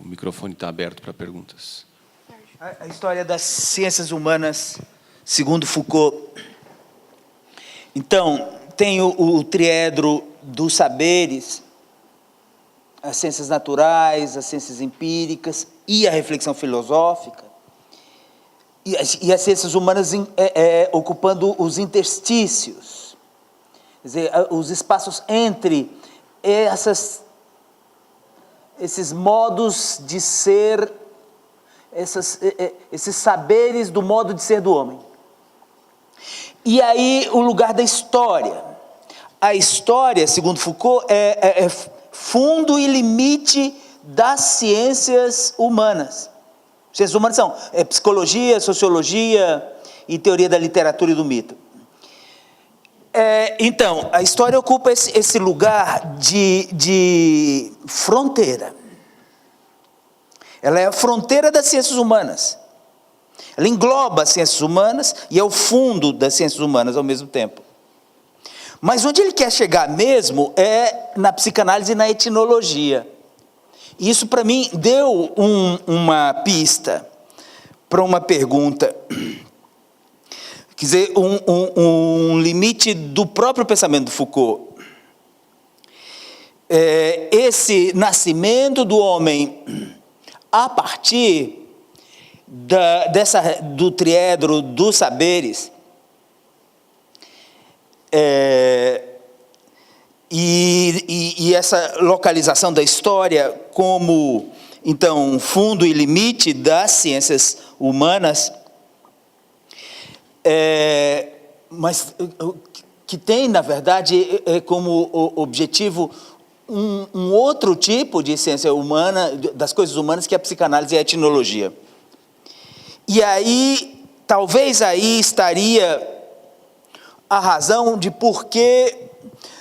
microfone está aberto para perguntas. A história das ciências humanas, segundo Foucault. Então, tem o triedro dos saberes, as ciências naturais, as ciências empíricas e a reflexão filosófica. E as ciências humanas ocupando os interstícios, quer dizer, os espaços entre esses modos de ser, esses saberes do modo de ser do homem. E aí o lugar da história. A história, segundo Foucault, é fundo e limite das ciências humanas. Ciências humanas são psicologia, sociologia e teoria da literatura e do mito. Então, a história ocupa esse lugar de fronteira. Ela é a fronteira das ciências humanas. Ela engloba as ciências humanas e é o fundo das ciências humanas ao mesmo tempo. Mas onde ele quer chegar mesmo é na psicanálise e na etnologia. E isso, para mim, deu uma pista para uma pergunta. Quer dizer, um limite do próprio pensamento do Foucault. Esse nascimento do homem a partir do triedro dos saberes, e essa localização da história como, então, fundo e limite das ciências humanas, mas que tem, na verdade, como objetivo um outro tipo de ciência humana, das coisas humanas, que é a psicanálise e a etnologia. E aí, talvez aí estaria a razão de por que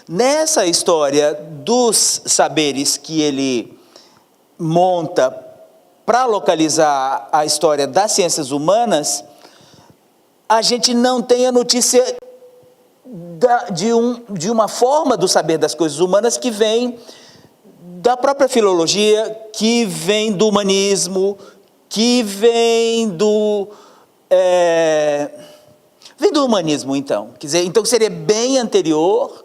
nessa história dos saberes que ele monta para localizar a história das ciências humanas, a gente não tem a notícia de uma forma do saber das coisas humanas que vem da própria filologia, que vem do humanismo, que vem do humanismo, então. Quer dizer, então seria bem anterior,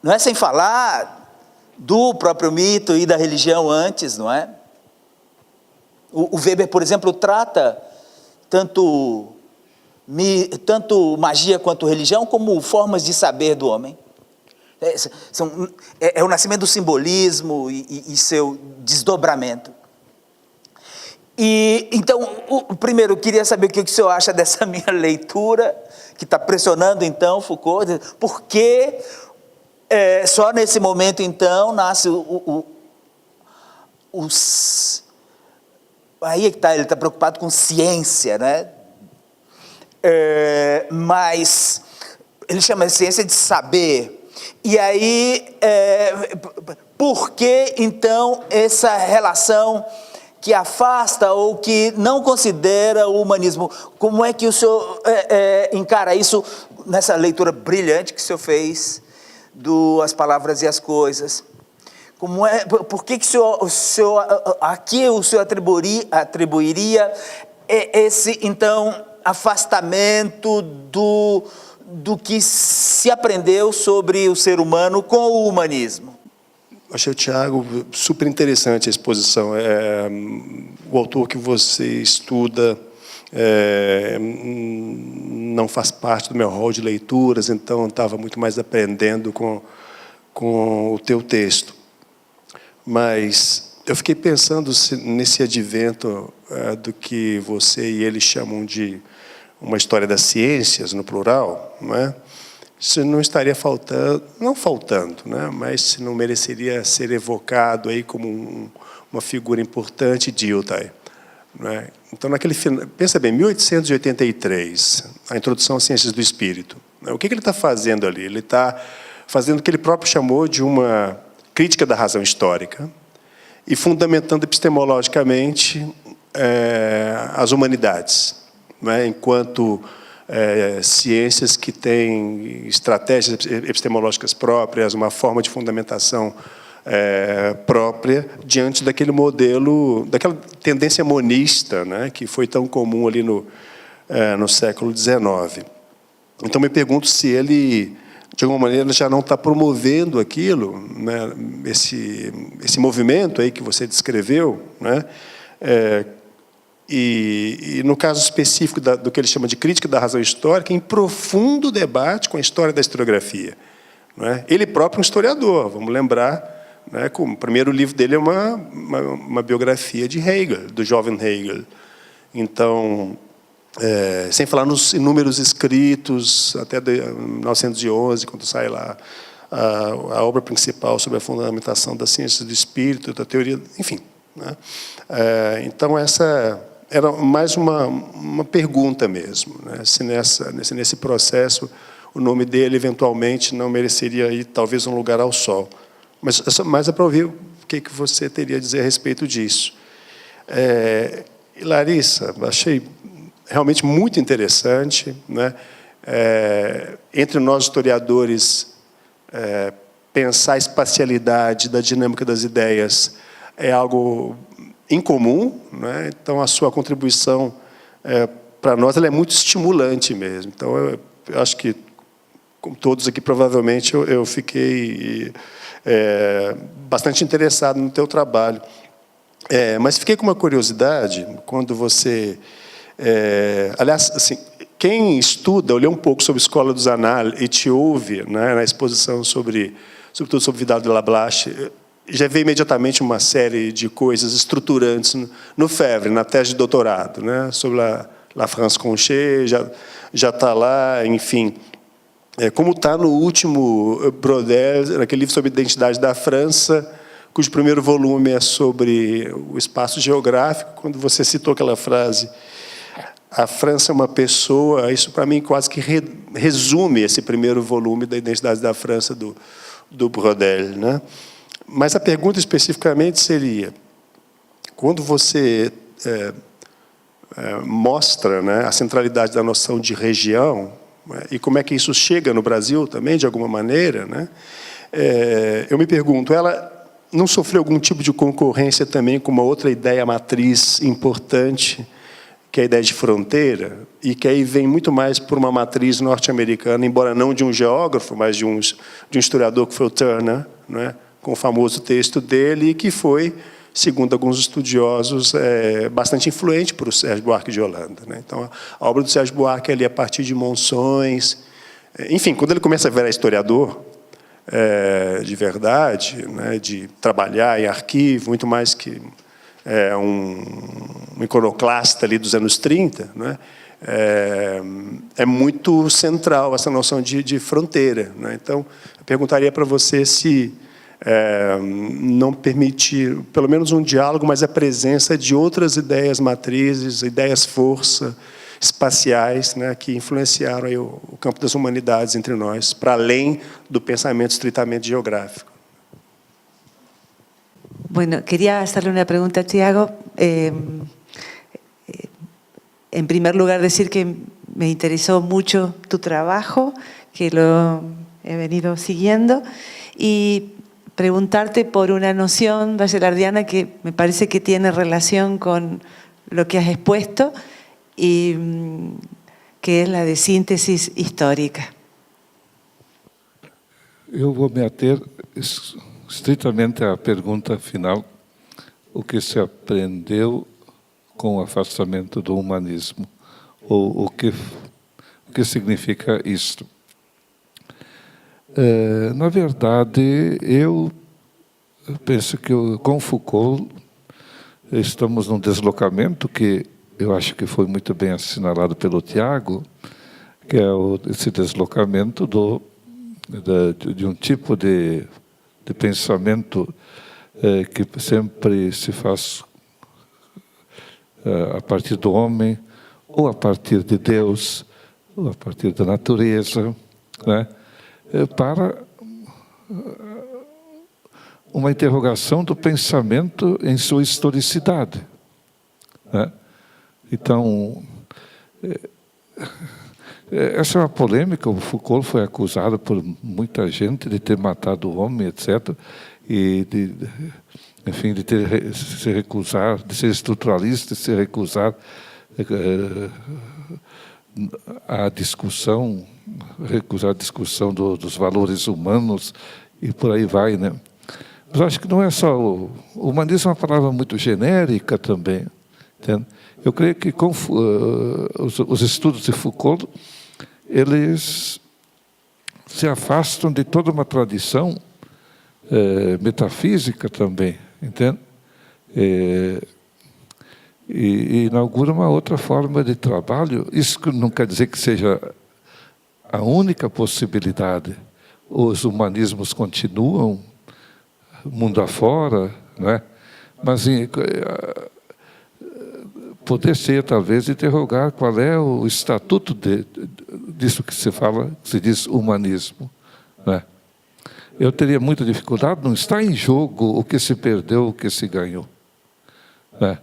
não é, sem falar do próprio mito e da religião antes, não é? O Weber, por exemplo, trata tanto magia quanto religião como formas de saber do homem. É o nascimento do simbolismo e seu desdobramento. E então, primeiro, eu queria saber o que o senhor acha dessa minha leitura, que está pressionando, então, Foucault. Por que só nesse momento, então, nasce aí é que está, ele está preocupado com ciência, né? Mas ele chama de ciência de saber. E aí, por que, então, essa relação que afasta ou que não considera o humanismo? Como é que o senhor encara isso nessa leitura brilhante que o senhor fez do As Palavras e as Coisas? Por que aqui o senhor atribuiria esse, então, afastamento do que se aprendeu sobre o ser humano com o humanismo? Achei, Tiago, super interessante a exposição. O autor que você estuda não faz parte do meu rol de leituras, então estava muito mais aprendendo com o teu texto. Mas eu fiquei pensando nesse advento do que você e ele chamam de uma história das ciências, no plural, não é? Se não estaria faltando, né? Mas se não mereceria ser evocado aí como uma figura importante de Dilthey, não é? Então, pensa bem, 1883, a introdução às ciências do espírito. Né? O que ele está fazendo ali? Ele está fazendo o que ele próprio chamou de uma crítica da razão histórica e fundamentando epistemologicamente as humanidades, não é? Enquanto ciências que têm estratégias epistemológicas próprias, uma forma de fundamentação própria diante daquele modelo, daquela tendência monista, né, que foi tão comum ali no século XIX. Então, me pergunto se ele, de alguma maneira, já não está promovendo aquilo, né, esse movimento aí que você descreveu, né, e no caso específico do que ele chama de crítica da razão histórica, em profundo debate com a história da historiografia. Não é? Ele próprio é um historiador, vamos lembrar, né, que o primeiro livro dele é uma biografia de Hegel, do jovem Hegel. Então, sem falar nos inúmeros escritos, até 1911, quando sai lá a obra principal sobre a fundamentação das ciências do espírito, da teoria, enfim. Né? Então, essa era mais uma pergunta mesmo, né? Se nesse processo o nome dele eventualmente não mereceria ir talvez um lugar ao sol. Mas é para ouvir o que você teria a dizer a respeito disso. E Larissa, achei realmente muito interessante, né? Entre nós historiadores, pensar a espacialidade da dinâmica das ideias é algo incomum, né? Então a sua contribuição para nós ela é muito estimulante mesmo. Então eu acho que, como todos aqui provavelmente, eu fiquei bastante interessado no teu trabalho. Mas fiquei com uma curiosidade quando você, aliás, assim, quem estuda, olhou um pouco sobre a Escola dos Annales e te ouve, né, na exposição sobretudo sobre Vidal de Lablache, já vê imediatamente uma série de coisas estruturantes no Febvre, na tese de doutorado, né, sobre La France Conché, já está lá, enfim. Como está no último Brodel, naquele livro sobre a identidade da França, cujo primeiro volume é sobre o espaço geográfico, quando você citou aquela frase, a França é uma pessoa, isso para mim quase que resume esse primeiro volume da identidade da França do Brodel, né? Mas a pergunta especificamente seria, quando você mostra, né, a centralidade da noção de região, né, e como é que isso chega no Brasil também, de alguma maneira, né, eu me pergunto, ela não sofreu algum tipo de concorrência também com uma outra ideia matriz importante, que é a ideia de fronteira, e que aí vem muito mais por uma matriz norte-americana, embora não de um geógrafo, mas de um historiador que foi o Turner, né, com o famoso texto dele, que foi, segundo alguns estudiosos, bastante influente para o Sérgio Buarque de Holanda, né? Então, a obra do Sérgio Buarque ali a partir de Monções, enfim, quando ele começa a virar historiador de verdade, né, de trabalhar em arquivo, muito mais que um iconoclasta ali dos anos 30, né, é muito central essa noção de fronteira, né? Então, eu perguntaria para você se não permitir, pelo menos um diálogo, mas a presença de outras ideias matrizes, ideias força, espaciais, né, que influenciaram aí o campo das humanidades entre nós, para além do pensamento estritamente geográfico. Bueno, quería hacerle una pregunta a Thiago. En primer lugar, decir que me interesó mucho tu trabajo, que lo he venido siguiendo, y preguntarte por una noción bachelardiana que me parece que tiene relación con lo que has expuesto, y que es la de síntesis histórica. Eu vou me ater estritamente à pergunta final, o que se aprendeu com o afastamento do humanismo, ou o que significa isto. Na verdade, eu penso que com Foucault estamos num deslocamento que eu acho que foi muito bem assinalado pelo Thiago, que é esse deslocamento de um tipo de pensamento que sempre se faz a partir do homem, ou a partir de Deus, ou a partir da natureza, né, para uma interrogação do pensamento em sua historicidade, né? Então, essa é uma polêmica. O Foucault foi acusado por muita gente de ter matado o homem, etc. e enfim, de se recusar, de ser estruturalista, de se recusar a discussão, recusar a discussão dos valores humanos e por aí vai, né? Mas acho que não é só o humanismo, é uma palavra muito genérica também, entende? Eu creio que com os estudos de Foucault, eles se afastam de toda uma tradição metafísica também, entende? E inaugura uma outra forma de trabalho. Isso não quer dizer que seja a única possibilidade. Os humanismos continuam mundo afora, né? Mas poder ser, talvez, interrogar qual é o estatuto disso que se fala, que se diz humanismo, né? Eu teria muita dificuldade, não está em jogo o que se perdeu, o que se ganhou, né?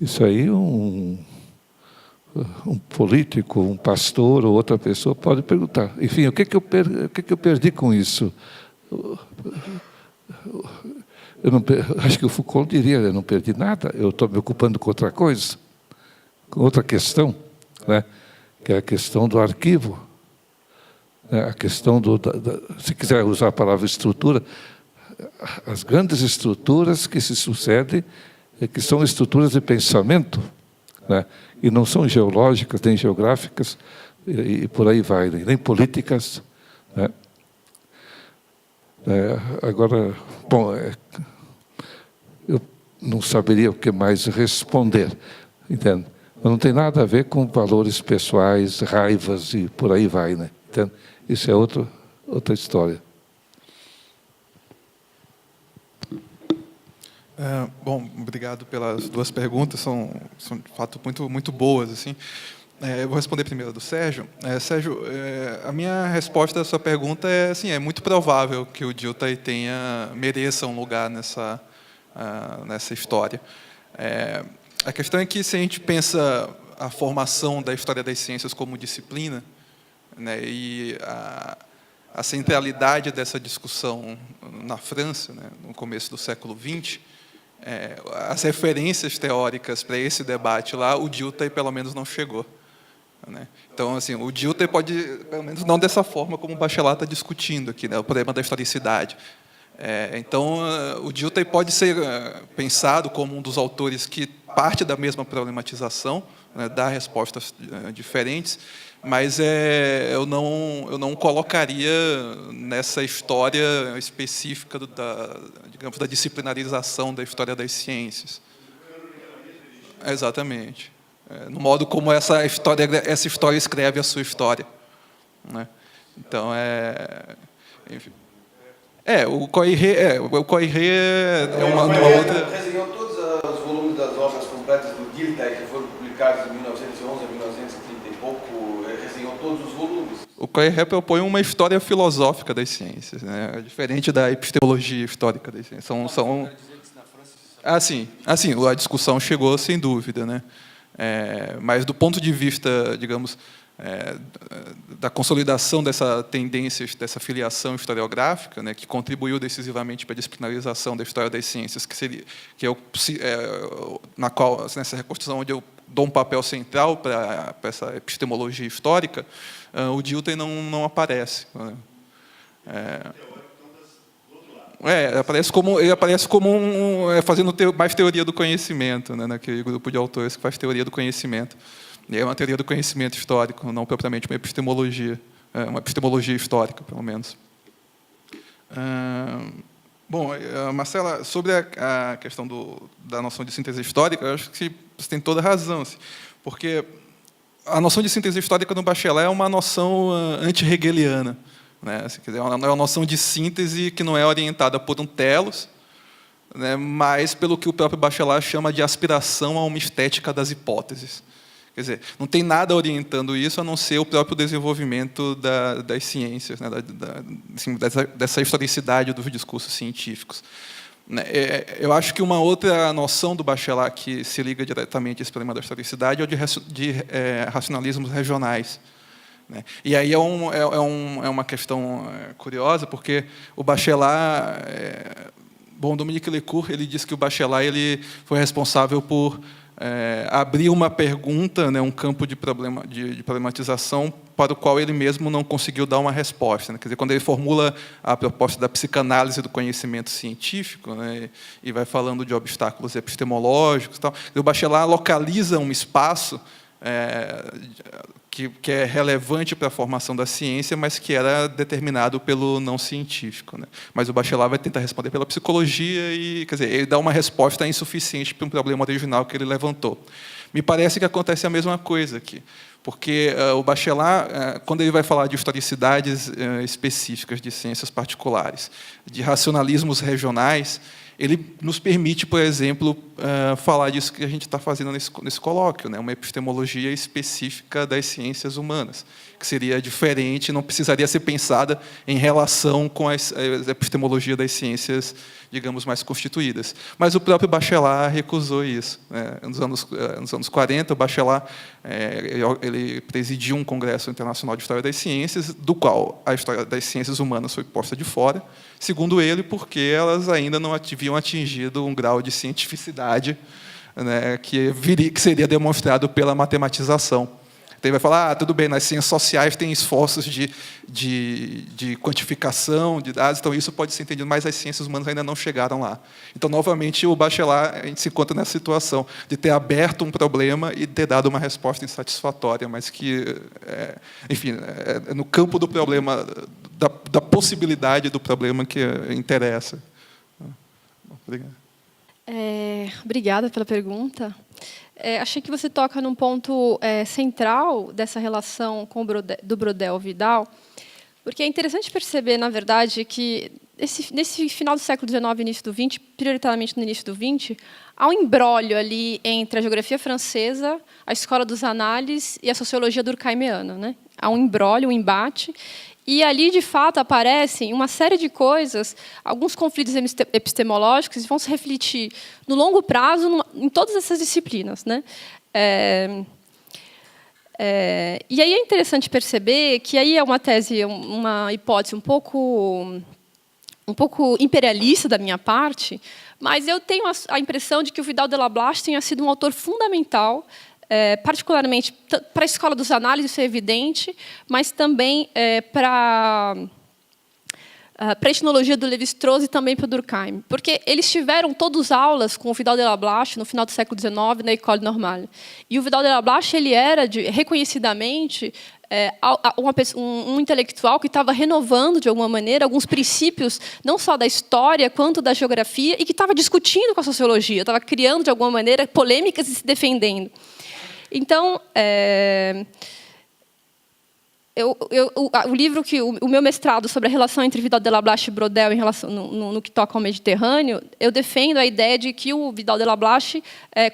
Isso aí um político, um pastor ou outra pessoa pode perguntar. Enfim, o que eu perdi com isso? Acho que o Foucault diria, eu não perdi nada, eu estou me ocupando com outra coisa, com outra questão, né? Que é a questão do arquivo, né? A questão se quiser usar a palavra estrutura, as grandes estruturas que se sucedem, que são estruturas de pensamento, né? E não são geológicas, nem geográficas, e por aí vai, nem políticas, né? Agora, bom, eu não saberia o que mais responder, entende? Mas não tem nada a ver com valores pessoais, raivas e por aí vai, né? Entende? Isso é outra história. Bom, obrigado pelas duas perguntas, são de fato muito boas, assim. Eu vou responder primeiro do Sérgio. Sérgio, a minha resposta à sua pergunta é assim, é muito provável que o Dilthey mereça um lugar nessa história. A questão é que, se a gente pensa a formação da história das ciências como disciplina, né, e a centralidade dessa discussão na França, né, no começo do século XX, as referências teóricas para esse debate lá, o Dilthey pelo menos não chegou, né? Então, assim, o Dilthey pode, pelo menos não dessa forma como o Bachelard está discutindo aqui, né, o problema da historicidade. Então, o Dilthey pode ser pensado como um dos autores que parte da mesma problematização, né, dá respostas diferentes, mas eu não colocaria nessa história específica digamos, da disciplinarização da história das ciências. Exatamente. No modo como essa história escreve a sua história, né? Então, enfim. O Coiré é uma outra... Resenhou todos os volumes das obras completas do Dilthey, que foram publicados em 1911 a 1930 e pouco, resenhou todos os volumes. O Coiré propõe uma história filosófica das ciências, né? Diferente da epistemologia histórica das ciências. Sim, a discussão chegou sem dúvida, né? Mas do ponto de vista, digamos, da consolidação dessa tendência, dessa filiação historiográfica, né, que contribuiu decisivamente para a disciplinarização da história das ciências, na qual, nessa reconstrução onde eu dou um papel central para essa epistemologia histórica, o Dilthey não aparece, né? Ele aparece como fazendo mais teoria do conhecimento, né, naquele grupo de autores que faz teoria do conhecimento. E é uma teoria do conhecimento histórico, não propriamente uma epistemologia histórica, pelo menos. Bom, Marcela, sobre a questão da noção de síntese histórica, eu acho que você tem toda a razão, assim, porque a noção de síntese histórica no Bachelard é uma noção anti-hegeliana, né? Assim, quer dizer, é uma noção de síntese que não é orientada por um telos, né, mas pelo que o próprio Bachelard chama de aspiração a uma estética das hipóteses. Quer dizer, não tem nada orientando isso a não ser o próprio desenvolvimento das ciências, né, dessa historicidade dos discursos científicos. Eu acho que uma outra noção do Bachelard que se liga diretamente a esse problema da historicidade é o de racionalismos regionais, né? E aí é uma questão curiosa, porque o Bachelard Bom, Dominique Lecourt, ele diz que o Bachelard ele foi responsável por abrir uma pergunta, né, um campo de problematização para o qual ele mesmo não conseguiu dar uma resposta, né? Quer dizer, quando ele formula a proposta da psicanálise do conhecimento científico, né, e vai falando de obstáculos epistemológicos, tal, o Bachelard localiza um espaço que é relevante para a formação da ciência, mas que era determinado pelo não científico, né? Mas o Bachelard vai tentar responder pela psicologia e, quer dizer, ele dá uma resposta insuficiente para um problema original que ele levantou. Me parece que acontece a mesma coisa aqui, porque o Bachelard, quando ele vai falar de historicidades específicas de ciências particulares, de racionalismos regionais, ele nos permite, por exemplo, falar disso que a gente está fazendo nesse colóquio, né? Uma epistemologia específica das ciências humanas, que seria diferente, não precisaria ser pensada em relação com a epistemologia das ciências, digamos, mais constituídas. Mas o próprio Bachelard recusou isso, né? Nos anos 40, o Bachelard ele presidiu um congresso internacional de história das ciências, do qual a história das ciências humanas foi posta de fora, segundo ele, porque elas ainda não haviam atingido um grau de cientificidade, né, que seria demonstrado pela matematização. Então, ele vai falar, tudo bem, nas ciências sociais tem esforços de quantificação de dados, então isso pode ser entendido, mas as ciências humanas ainda não chegaram lá. Então, novamente, o Bachelard, a gente se encontra nessa situação de ter aberto um problema e ter dado uma resposta insatisfatória, mas que, enfim, é no campo do problema, da possibilidade do problema que interessa. Obrigado. Obrigada pela pergunta. Achei que você toca num ponto central dessa relação do Braudel-Vidal, porque é interessante perceber, na verdade, que nesse final do século XIX e início do XX, prioritariamente no início do XX, há um imbróglio ali entre a geografia francesa, a escola dos análises e a sociologia durkheimiana, né? Há um imbróglio, um embate. E ali, de fato, aparecem uma série de coisas, alguns conflitos epistemológicos que vão se refletir no longo prazo em todas essas disciplinas, né? E aí é interessante perceber que aí é uma tese, uma hipótese um pouco imperialista da minha parte, mas eu tenho a impressão de que o Vidal de Lablache tenha sido um autor fundamental, particularmente para a escola dos análises, isso é evidente, mas também para a etnologia do Lévi-Strauss e também para o Durkheim. Porque eles tiveram todos aulas com o Vidal de Lablache no final do século XIX, na École Normale. E o Vidal de Lablache ele era, reconhecidamente, um intelectual que estava renovando, de alguma maneira, alguns princípios, não só da história, quanto da geografia, e que estava discutindo com a sociologia, estava criando, de alguma maneira, polêmicas e se defendendo. Então, o livro o meu mestrado sobre a relação entre Vidal de Lablache e Braudel em relação no que toca ao Mediterrâneo, eu defendo a ideia de que o Vidal de Lablache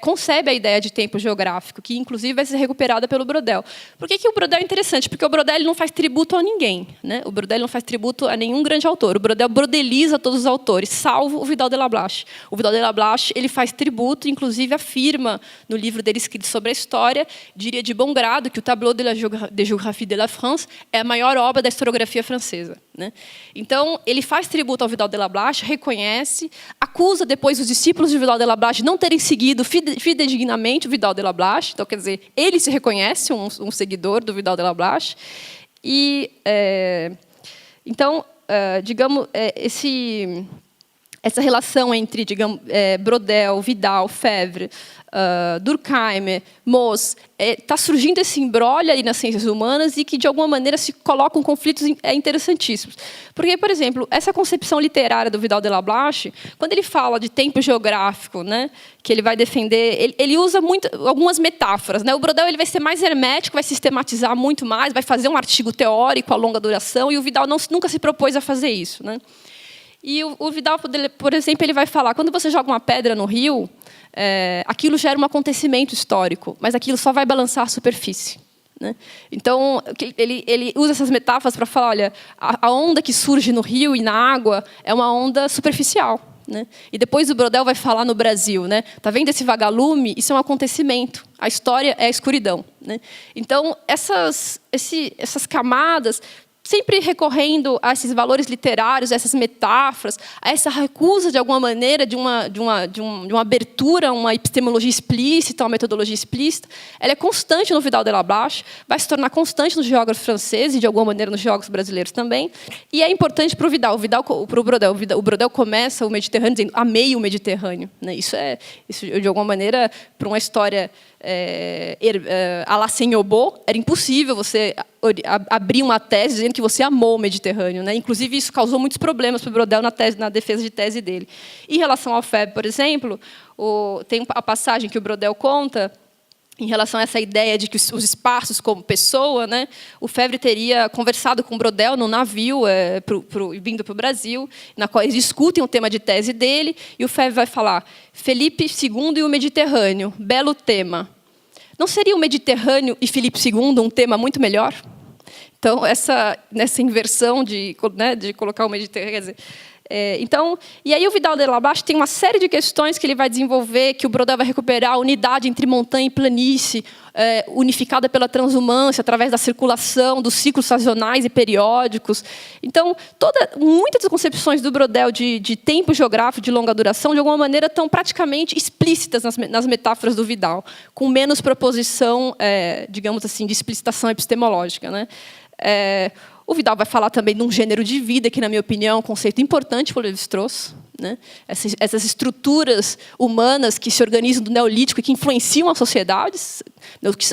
concebe a ideia de tempo geográfico, que inclusive vai ser recuperada pelo Braudel. Por que o Braudel é interessante? Porque o Braudel ele não faz tributo a ninguém, né? O Braudel não faz tributo a nenhum grande autor. O Braudel brodeliza todos os autores, salvo o Vidal de Lablache. O Vidal de Lablache ele faz tributo, inclusive afirma no livro dele escrito sobre a história, diria de bom grado que o Tableau de la géographie de la France é a maior obra da historiografia francesa, né? Então, ele faz tributo ao Vidal de Lablache, reconhece, acusa depois os discípulos de Vidal de Lablache não terem seguido fidedignamente o Vidal de Lablache. Então, quer dizer, ele se reconhece um seguidor do Vidal de Lablache. E, então, digamos, essa relação entre, digamos, Braudel, Vidal, Febvre, Durkheim, Mauss, está surgindo esse imbróglio ali nas ciências humanas e que, de alguma maneira, se colocam conflitos interessantíssimos. Porque, por exemplo, essa concepção literária do Vidal de Lablache, quando ele fala de tempo geográfico, né, que ele vai defender, ele usa algumas metáforas, né? O Braudel ele vai ser mais hermético, vai sistematizar muito mais, vai fazer um artigo teórico a longa duração, e o Vidal nunca se propôs a fazer isso, né? E o Vidal, por exemplo, ele vai falar, quando você joga uma pedra no rio, aquilo gera um acontecimento histórico, mas aquilo só vai balançar a superfície, né? Então, ele usa essas metáforas para falar, olha, a onda que surge no rio e na água é uma onda superficial, né? E depois o Braudel vai falar no Brasil, né? Tá vendo esse vagalume? Isso é um acontecimento. A história é a escuridão, né? Então, essas camadas sempre recorrendo a esses valores literários, a essas metáforas, a essa recusa, de alguma maneira, de uma abertura a uma epistemologia explícita, uma metodologia explícita, ela é constante no Vidal de la Blache, vai se tornar constante nos geógrafos franceses e, de alguma maneira, nos geógrafos brasileiros também. E é importante para o Vidal, para o Brodel. O Brodel começa o Mediterrâneo dizendo: amei o Mediterrâneo. Isso, de alguma maneira, para uma história à la Saint-Aubot, era impossível você abrir uma tese dizendo que você amou o Mediterrâneo, né? Inclusive, isso causou muitos problemas para o Brodel na defesa de tese dele. Em relação ao Febvre, por exemplo, tem a passagem que o Brodel conta em relação a essa ideia de que os espaços como pessoa, né? O Febvre teria conversado com o Brodel num navio vindo para o Brasil, na qual eles discutem o tema de tese dele, e o Febvre vai falar: Felipe II e o Mediterrâneo, belo tema. Não seria o Mediterrâneo e Filipe II um tema muito melhor? Então, nessa inversão de colocar o Mediterrâneo... Quer dizer, e aí o Vidal de la Blache tem uma série de questões que ele vai desenvolver, que o Brodel vai recuperar a unidade entre montanha e planície, unificada pela transumância, através da circulação, dos ciclos sazonais e periódicos. Então, muitas das concepções do Brodel de tempo geográfico de longa duração, de alguma maneira, estão praticamente explícitas nas metáforas do Vidal, com menos proposição, digamos assim, de explicitação epistemológica, né? O Vidal vai falar também de um gênero de vida, que, na minha opinião, é um conceito importante para o Lévi-Strauss, né? Essas estruturas humanas que se organizam do Neolítico e que influenciam as sociedades.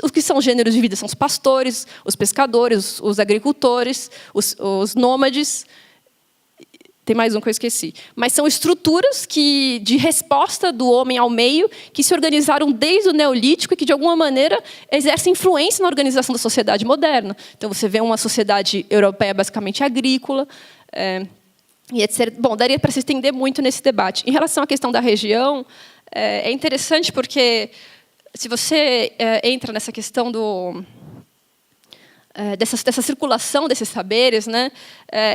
Os que são gêneros de vida são os pastores, os pescadores, os agricultores, os nômades. Tem mais um que eu esqueci. Mas são estruturas de resposta do homem ao meio que se organizaram desde o Neolítico e que, de alguma maneira, exercem influência na organização da sociedade moderna. Então, você vê uma sociedade europeia basicamente agrícola, e etc. Bom, daria para se estender muito nesse debate. Em relação à questão da região, é interessante porque, se você entra nessa questão dessa circulação desses saberes, né?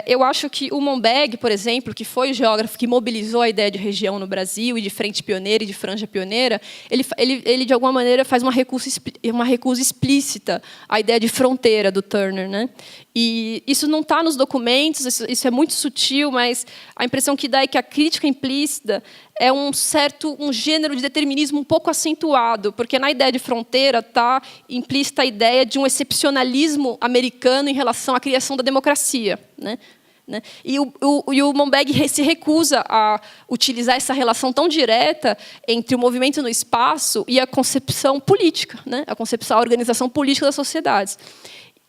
Eu acho que o Monbeg, por exemplo, que foi o geógrafo que mobilizou a ideia de região no Brasil, e de frente pioneira e de franja pioneira, ele de alguma maneira, faz uma recusa explícita à ideia de fronteira do Turner, né? E isso não está nos documentos, isso é muito sutil, mas a impressão que dá é que a crítica implícita é um gênero de determinismo um pouco acentuado, porque na ideia de fronteira está implícita a ideia de um excepcionalismo americano em relação à criação da democracia, né? E o Monbeg se recusa a utilizar essa relação tão direta entre o movimento no espaço e a concepção política, né? A organização política das sociedades.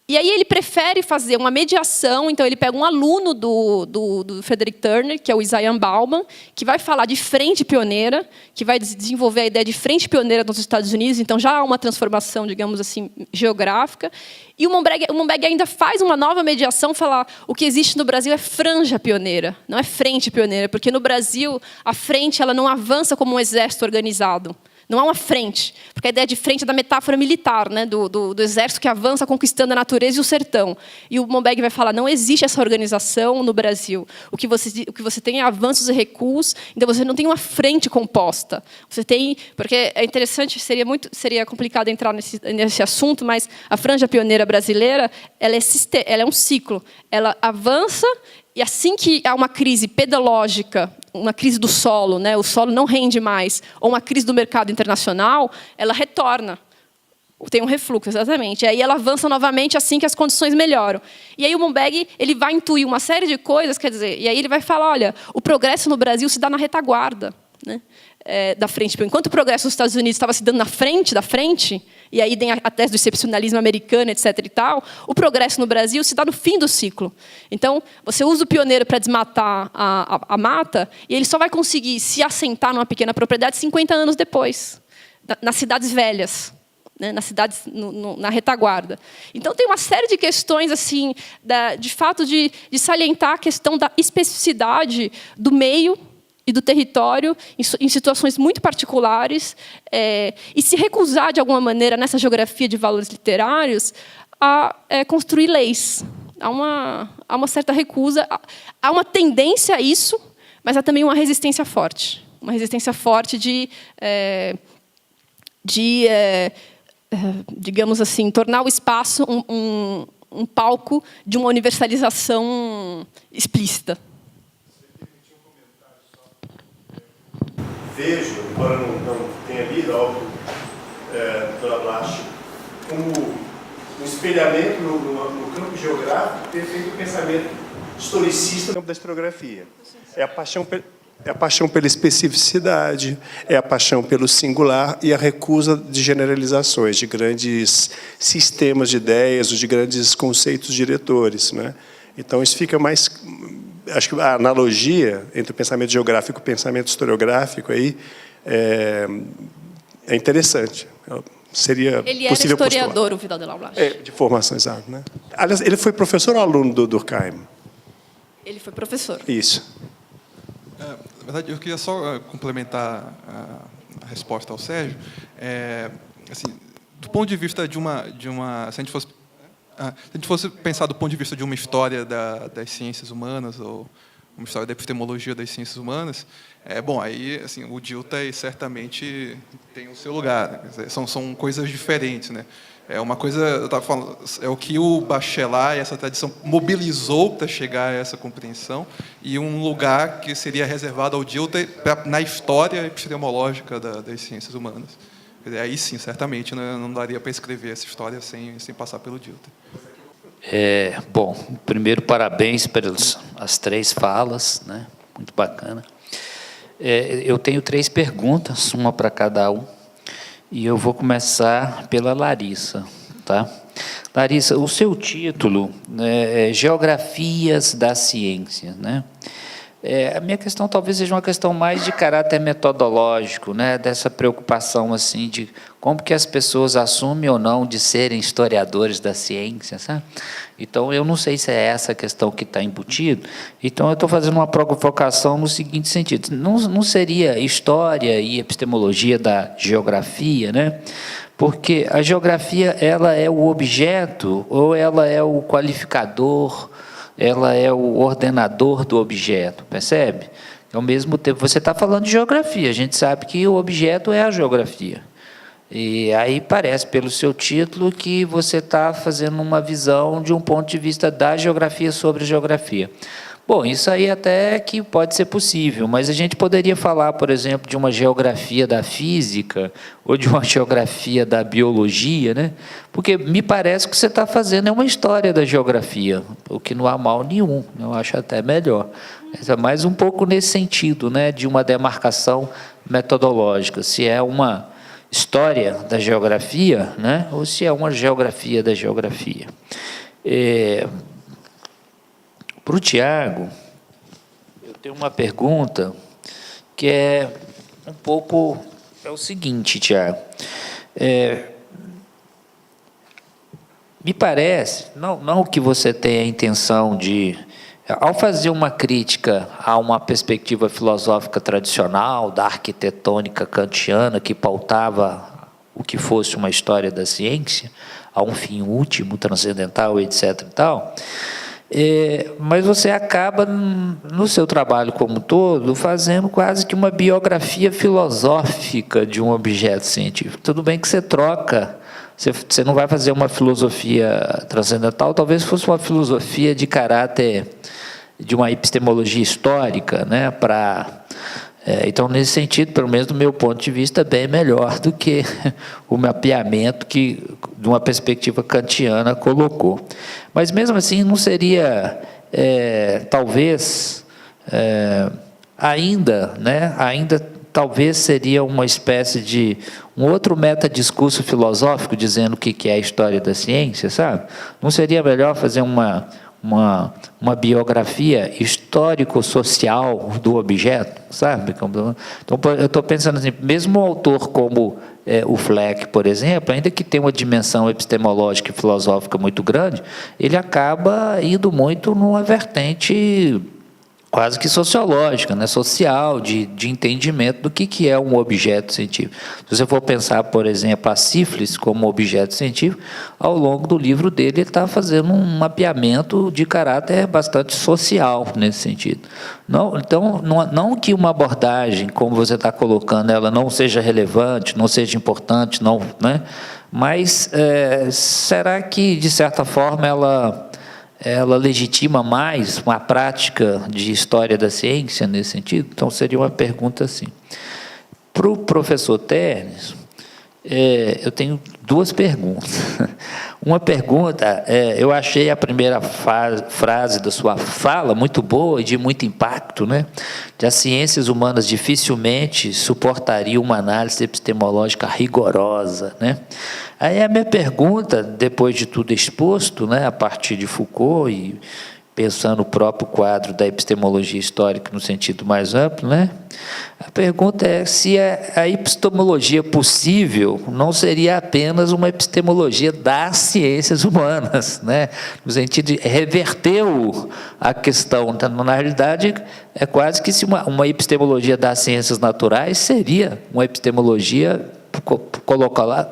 E aí ele prefere fazer uma mediação, então ele pega um aluno do Frederick Turner, que é o Isaiah Bauman, que vai falar de frente pioneira, que vai desenvolver a ideia de frente pioneira nos Estados Unidos, então já há uma transformação, digamos assim, geográfica. E o Monbeg ainda faz uma nova mediação, falar o que existe no Brasil é franja pioneira, não é frente pioneira, porque no Brasil a frente ela não avança como um exército organizado. Não há uma frente, porque a ideia de frente é da metáfora militar, né? do exército que avança conquistando a natureza e o sertão. E o Monbeg vai falar: não existe essa organização no Brasil. O que você tem é avanços e recuos, então você não tem uma frente composta. Você tem, porque é interessante, seria complicado entrar nesse assunto, mas a franja pioneira brasileira, ela é um ciclo. Ela avança, e assim que há uma crise pedológica, uma crise do solo, né? O solo não rende mais, ou uma crise do mercado internacional, ela retorna. Tem um refluxo, exatamente. E aí ela avança novamente assim que as condições melhoram. E aí o Monbeg ele vai intuir uma série de coisas, quer dizer, e aí ele vai falar: olha, o progresso no Brasil se dá na retaguarda, né? Da frente. Enquanto o progresso nos Estados Unidos estava se dando na frente da frente, e aí tem a tese do excepcionalismo americano, etc. e tal, o progresso no Brasil se dá no fim do ciclo. Então, você usa o pioneiro para desmatar a mata, e ele só vai conseguir se assentar numa pequena propriedade 50 anos depois, nas cidades velhas, né, nas cidades na retaguarda. Então, tem uma série de questões, assim, de fato, de salientar a questão da especificidade do meio e do território em situações muito particulares, e se recusar, de alguma maneira, nessa geografia de valores literários, a construir leis. Há uma certa recusa, há uma tendência a isso, mas há também uma resistência forte. Uma resistência forte digamos assim, tornar o espaço um palco de uma universalização explícita. Vejo, embora não tenha lido, óbvio, Dona Blanche, como um espelhamento no campo geográfico ter feito o pensamento historicista no campo da historiografia. É a paixão pela especificidade, é a paixão pelo singular e a recusa de generalizações, de grandes sistemas de ideias ou de grandes conceitos diretores, né? Então, isso fica mais... Acho que a analogia entre o pensamento geográfico e o pensamento historiográfico aí é interessante. Seria ele possível era historiador, postular. o Vidal de la Blache. De formação, exato, né? Aliás, ele foi professor ou aluno do Durkheim? Ele foi professor. Isso. Na verdade, eu queria só complementar a resposta ao Sérgio. Assim, do ponto de vista de uma se a gente fosse pensar do ponto de vista de uma história das ciências humanas ou uma história da epistemologia das ciências humanas, bom, aí assim, o Dilthey certamente tem o seu lugar, né? Quer dizer, são coisas diferentes, né? É uma coisa, eu estava falando, é o que o Bachelard e essa tradição mobilizou para chegar a essa compreensão, e um lugar que seria reservado ao Dilthey na história epistemológica das ciências humanas. Quer dizer, aí sim, certamente, né, não daria para escrever essa história sem passar pelo Dilthey. Bom, primeiro, parabéns pelas as 3 falas, né? Muito bacana. Eu tenho 3 perguntas, uma para cada um. E eu vou começar pela Larissa, tá? Larissa, o seu título é Geografias da Ciência, né? A minha questão talvez seja uma questão mais de caráter metodológico, né? Dessa preocupação assim de como que as pessoas assumem ou não de serem historiadores da ciência, sabe? Então, eu não sei se é essa a questão que está embutido. Então, eu estou fazendo uma provocação no seguinte sentido. Não seria história e epistemologia da geografia, né? Porque a geografia, ela é o objeto ou ela é o qualificador, ela é o ordenador do objeto, percebe? Ao mesmo tempo, você está falando de geografia, a gente sabe que o objeto é a geografia. E aí parece, pelo seu título, que você está fazendo uma visão de um ponto de vista da geografia sobre a geografia. Bom, isso aí até que pode ser possível, mas a gente poderia falar, por exemplo, de uma geografia da física ou de uma geografia da biologia, né? Porque me parece que o que você está fazendo é uma história da geografia, o que não há mal nenhum, eu acho até melhor. É mais um pouco nesse sentido, né, de uma demarcação metodológica, se é uma história da geografia, né, ou se é uma geografia da geografia. Para o Tiago, eu tenho uma pergunta que é um pouco... É o seguinte, Tiago. Me parece, não que você tenha a intenção de... Ao fazer uma crítica a uma perspectiva filosófica tradicional, da arquitetônica kantiana, que pautava o que fosse uma história da ciência, a um fim último, transcendental, etc. e tal, mas você acaba, no seu trabalho como um todo, fazendo quase que uma biografia filosófica de um objeto científico. Tudo bem que você troca, você não vai fazer uma filosofia transcendental, talvez fosse uma filosofia de caráter de uma epistemologia histórica, né, então, nesse sentido, pelo menos do meu ponto de vista, bem melhor do que o mapeamento que, de uma perspectiva kantiana, colocou. Mas, mesmo assim, não seria, talvez, ainda talvez seria uma espécie de um outro metadiscurso filosófico dizendo o que é a história da ciência, sabe? Não seria melhor fazer uma biografia histórico-social do objeto, sabe? Então, eu estou pensando assim, mesmo um autor como o Fleck, por exemplo, ainda que tenha uma dimensão epistemológica e filosófica muito grande, ele acaba indo muito numa vertente quase que sociológica, né, social, de entendimento do que é um objeto científico. Se você for pensar, por exemplo, a sífilis como objeto científico, ao longo do livro dele, ele está fazendo um mapeamento de caráter bastante social nesse sentido. Então, não que uma abordagem, como você está colocando, ela não seja relevante, não seja importante, não, né? Mas será que, de certa forma, ela legitima mais uma prática de história da ciência nesse sentido? Então, seria uma pergunta assim. Para o professor Ternes, eu tenho duas perguntas. Uma pergunta, eu achei a primeira frase da sua fala muito boa e de muito impacto, né? Que as ciências humanas dificilmente suportariam uma análise epistemológica rigorosa, né? Aí a minha pergunta, depois de tudo exposto, né, a partir de Foucault e pensando no próprio quadro da epistemologia histórica no sentido mais amplo, né? A pergunta é se a epistemologia possível não seria apenas uma epistemologia das ciências humanas, né? No sentido de reverter a questão. Na realidade, é quase que se uma epistemologia das ciências naturais seria uma epistemologia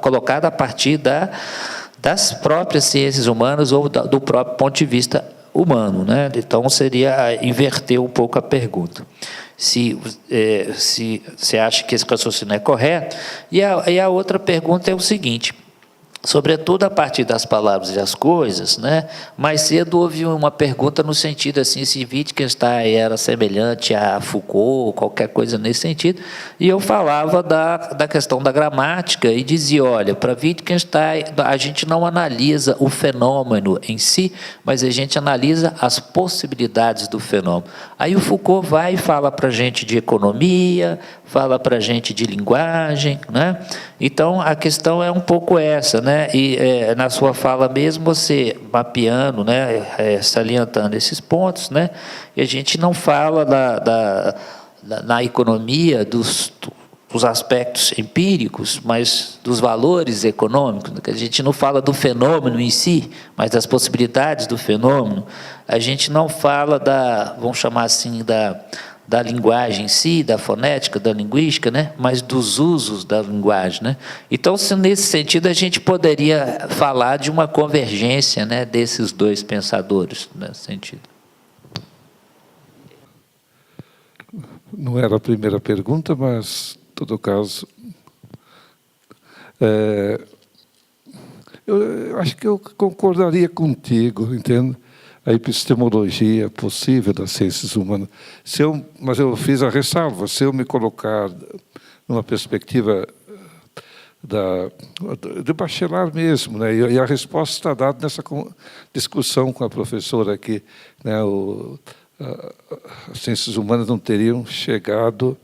colocada a partir das próprias ciências humanas ou do próprio ponto de vista humano, né? Então, seria inverter um pouco a pergunta. Se você acha que esse raciocínio é correto. E a outra pergunta é o seguinte, sobretudo a partir das palavras e das coisas, né? Mais cedo houve uma pergunta no sentido assim, se Wittgenstein era semelhante a Foucault, qualquer coisa nesse sentido, e eu falava da questão da gramática e dizia, olha, para Wittgenstein a gente não analisa o fenômeno em si, mas a gente analisa as possibilidades do fenômeno. Aí o Foucault vai e fala para a gente de economia, fala para a gente de linguagem, né? Então, a questão é um pouco essa, né? E na sua fala mesmo, você mapeando, né? Salientando esses pontos, né? E a gente não fala na economia dos aspectos empíricos, mas dos valores econômicos. A gente não fala do fenômeno em si, mas das possibilidades do fenômeno. A gente não fala vamos chamar assim, da linguagem em si, da fonética, da linguística, né? Mas dos usos da linguagem, né? Então, nesse sentido, a gente poderia falar de uma convergência, né, desses dois pensadores, nesse sentido. Não era a primeira pergunta, mas, em todo caso, eu acho que eu concordaria contigo, entende? A epistemologia possível das ciências humanas. Mas eu fiz a ressalva, se eu me colocar numa perspectiva de bacharel mesmo, né? E a resposta está dada nessa discussão com a professora aqui, né? As ciências humanas não teriam chegado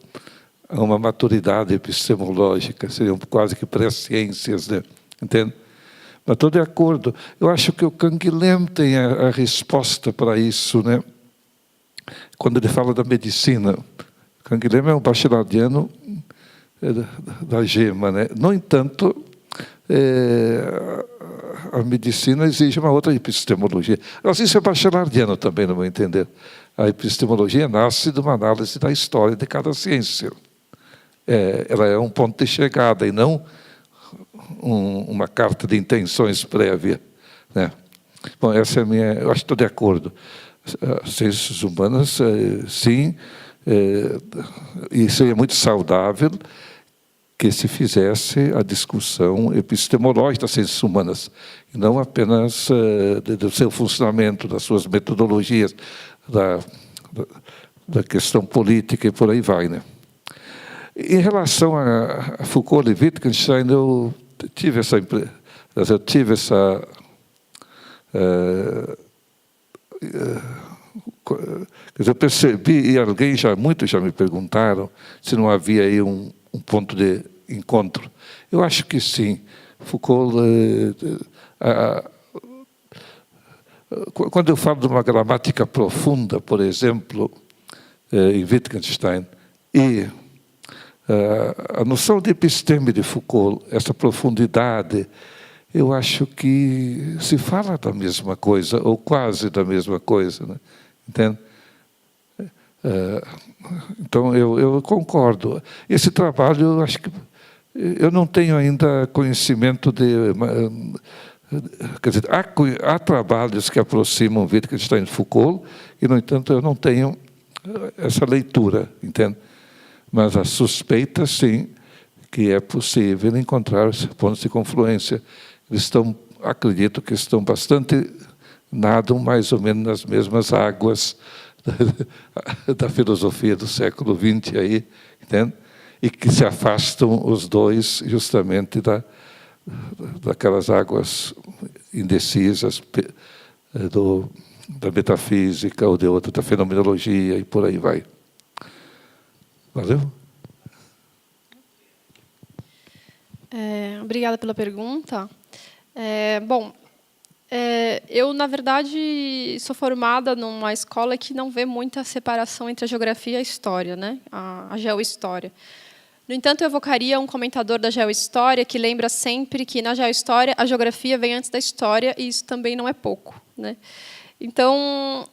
a uma maturidade epistemológica, seriam quase que pré-ciências, né? Entende? Mas estou de acordo. Eu acho que o Canguilhem tem a resposta para isso, né? Quando ele fala da medicina. Canguilhem é um bachareliano da GEMA, né? No entanto, a medicina exige uma outra epistemologia. Isso é bachareliano também, no meu entender. A epistemologia nasce de uma análise da história de cada ciência. Ela é um ponto de chegada e não uma carta de intenções prévia, né? Bom, essa é a minha... Eu acho que estou de acordo. As ciências humanas, sim, e seria muito saudável que se fizesse a discussão epistemológica das ciências humanas, e não apenas do seu funcionamento, das suas metodologias, da questão política e por aí vai, né? Em relação a Foucault e Wittgenstein, eu tive essa eu percebi, e muitos já me perguntaram se não havia aí um ponto de encontro. Eu acho que sim. Foucault, quando eu falo de uma gramática profunda, por exemplo, em Wittgenstein, e a noção de episteme de Foucault, essa profundidade, eu acho que se fala da mesma coisa, ou quase da mesma coisa, né? Entende? Então, eu concordo. Esse trabalho, eu acho que eu não tenho ainda conhecimento de... Quer dizer, há trabalhos que aproximam Wittgenstein de Foucault, e, no entanto, eu não tenho essa leitura, entende? Mas a suspeita, sim, que é possível encontrar pontos de confluência. Eles acredito que estão bastante, nadam mais ou menos nas mesmas águas da filosofia do século XX aí, entende? E que se afastam os dois justamente daquelas águas indecisas da metafísica ou de outra, da fenomenologia e por aí vai. Valeu? Obrigada pela pergunta. Eu, na verdade, sou formada numa escola que não vê muita separação entre a geografia e a história, né? A geohistória. No entanto, eu evocaria um comentador da geohistória que lembra sempre que, na geohistória, a geografia vem antes da história, e isso também não é pouco, né? Então,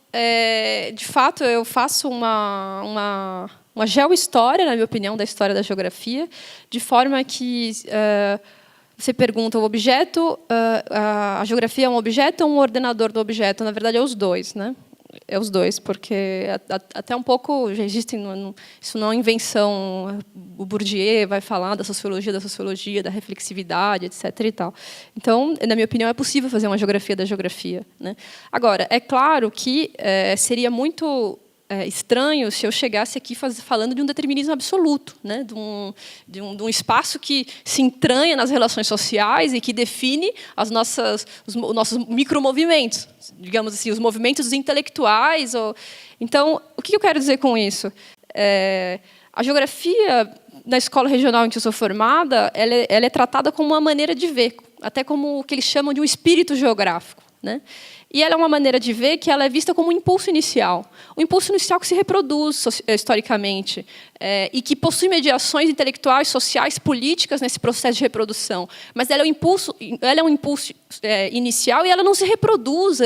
de fato, eu faço uma geohistória, na minha opinião, da história da geografia, de forma que você pergunta, o objeto, a geografia é um objeto ou um ordenador do objeto? Na verdade, é os dois, né? É os dois, porque até um pouco já existem, isso não é invenção. O Bourdieu vai falar da sociologia, da reflexividade, etc. e tal. Então, na minha opinião, é possível fazer uma geografia da geografia, né? Agora, é claro que seria muito estranho se eu chegasse aqui falando de um determinismo absoluto, né? de um espaço que se entranha nas relações sociais e que define os nossos micromovimentos, digamos assim, os movimentos intelectuais. Então, o que eu quero dizer com isso? A geografia, na escola regional em que eu sou formada, ela é tratada como uma maneira de ver, até como o que eles chamam de um espírito geográfico, né? E ela é uma maneira de ver que ela é vista como um impulso inicial. Um impulso inicial que se reproduz historicamente e que possui mediações intelectuais, sociais, políticas nesse processo de reprodução. Mas ela é um impulso inicial e ela não se reproduz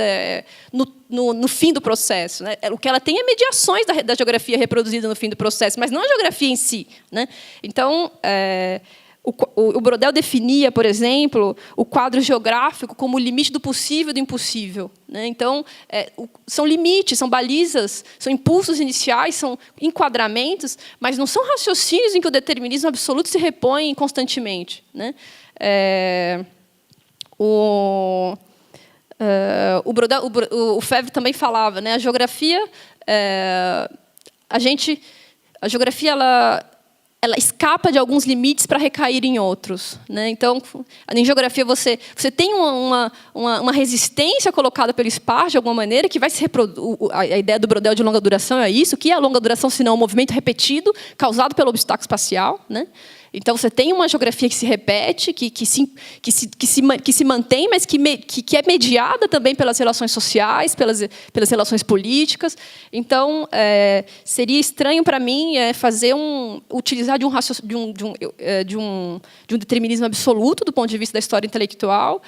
no fim do processo, né? O que ela tem é mediações da geografia reproduzida no fim do processo, mas não a geografia em si, né? Então, o Brodel definia, por exemplo, o quadro geográfico como o limite do possível e do impossível, né? Então, são limites, são balizas, são impulsos iniciais, são enquadramentos, mas não são raciocínios em que o determinismo absoluto se repõe constantemente, né? O Febvre também falava, né? A geografia, a geografia ela escapa de alguns limites para recair em outros, né? Então, em geografia, você tem uma resistência colocada pelo espaço, de alguma maneira, que vai se reproduzir. A ideia do Brodel de longa duração é isso. O que é a longa duração, senão um movimento repetido, causado pelo obstáculo espacial, né? Então, você tem uma geografia que se repete, que se mantém, mas que é mediada também pelas relações sociais, pelas relações políticas. Então, seria estranho para mim utilizar de um determinismo absoluto do ponto de vista da história intelectual,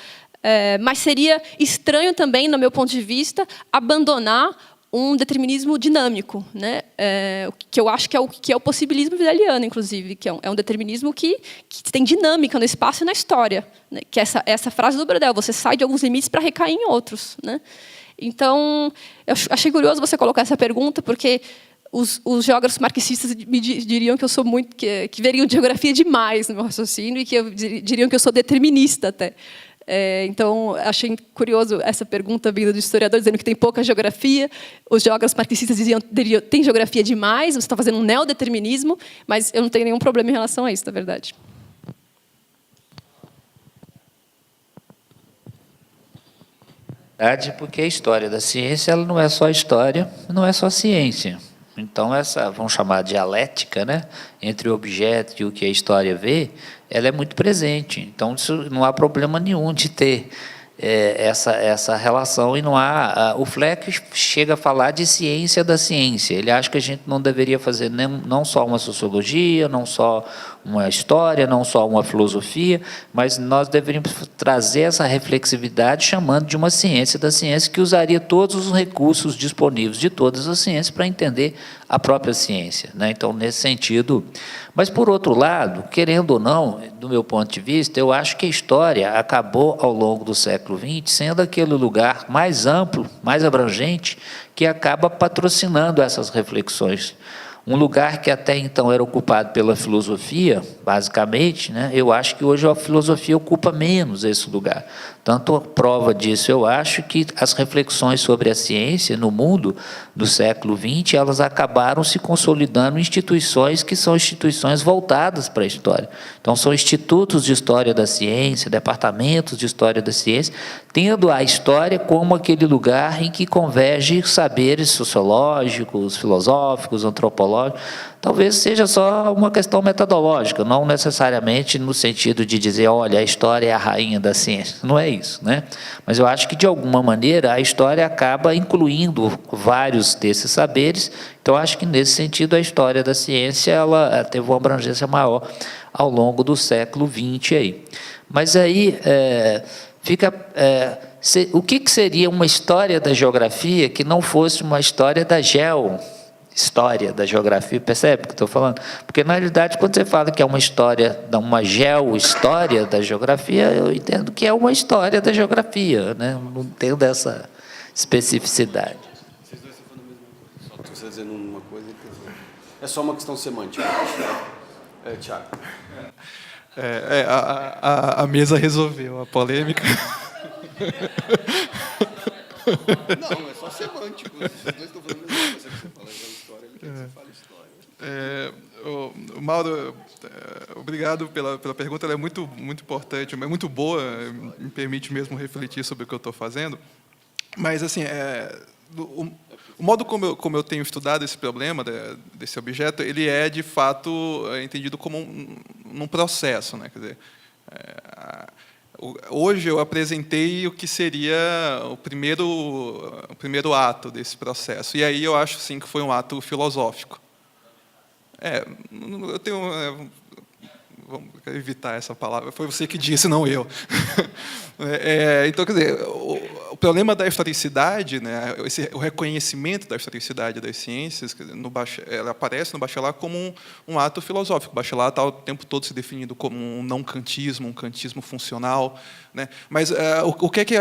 mas seria estranho também, no meu ponto de vista, abandonar um determinismo dinâmico, né? Que eu acho que é o possibilismo wideliano, inclusive, que é um determinismo que tem dinâmica no espaço e na história, né? Que é essa frase do Brodel, você sai de alguns limites para recair em outros, né? Então, eu achei curioso você colocar essa pergunta, porque os geógrafos marxistas me diriam que eu sou muito, que veriam geografia demais no meu raciocínio e que diriam que eu sou determinista até. Então, achei curioso essa pergunta vinda do historiador, dizendo que tem pouca geografia. Os geógrafos marxistas diziam que tem geografia demais, você está fazendo um neodeterminismo, mas eu não tenho nenhum problema em relação a isso, na verdade. Porque a história da ciência ela não é só história, não é só ciência. Então, essa, vamos chamar de dialética, né, entre o objeto e o que a história vê, ela é muito presente. Então, isso não há problema nenhum de ter essa relação. E não há... O Fleck chega a falar de ciência da ciência. Ele acha que a gente não deveria fazer não só uma sociologia, não só uma história, não só uma filosofia, mas nós deveríamos trazer essa reflexividade chamando de uma ciência da ciência que usaria todos os recursos disponíveis de todas as ciências para entender a própria ciência, né? Então, nesse sentido... Mas, por outro lado, querendo ou não, do meu ponto de vista, eu acho que a história acabou, ao longo do século XX, sendo aquele lugar mais amplo, mais abrangente, que acaba patrocinando essas reflexões. Um lugar que até então era ocupado pela filosofia, basicamente, né, eu acho que hoje a filosofia ocupa menos esse lugar. Tanto a prova disso, eu acho que as reflexões sobre a ciência no mundo do século XX, elas acabaram se consolidando em instituições que são instituições voltadas para a história. Então, são institutos de história da ciência, departamentos de história da ciência, tendo a história como aquele lugar em que convergem saberes sociológicos, filosóficos, antropológicos. Talvez seja só uma questão metodológica, não necessariamente no sentido de dizer, olha, a história é a rainha da ciência. Não é isso, né? Mas eu acho que, de alguma maneira, a história acaba incluindo vários desses saberes. Então, acho que, nesse sentido, a história da ciência ela teve uma abrangência maior ao longo do século XX. Aí. Mas aí o que seria uma história da geografia que não fosse uma história da história da geografia, percebe o que estou falando? Porque, na realidade, quando você fala que é uma história, uma geohistória da geografia, eu entendo que é uma história da geografia, né? Não entendo essa especificidade. Vocês dois estão falando a mesma coisa. Só estou dizendo uma coisa. É só uma questão semântica. Tiago. A mesa resolveu a polêmica. Não, é só semântico. Vocês dois estão falando a mesma coisa que você fala história, ele quer que você fale história. Mauro, obrigado pela pergunta, ela é muito importante, é muito boa, me permite mesmo refletir sobre o que eu estou fazendo. Mas, assim, o modo como eu tenho estudado esse problema desse objeto, ele é, de fato, entendido como um processo, né? Quer dizer, hoje eu apresentei o que seria o primeiro ato desse processo. E aí eu acho, sim, que foi um ato filosófico. Eu tenho... Vamos evitar essa palavra. Foi você que disse, não eu. Então, quer dizer, o problema da historicidade, né, o reconhecimento da historicidade das ciências, ela aparece no Bachelard como um ato filosófico. O Bachelard está o tempo todo se definindo como um não-kantismo, um kantismo funcional. Né? Mas o que é que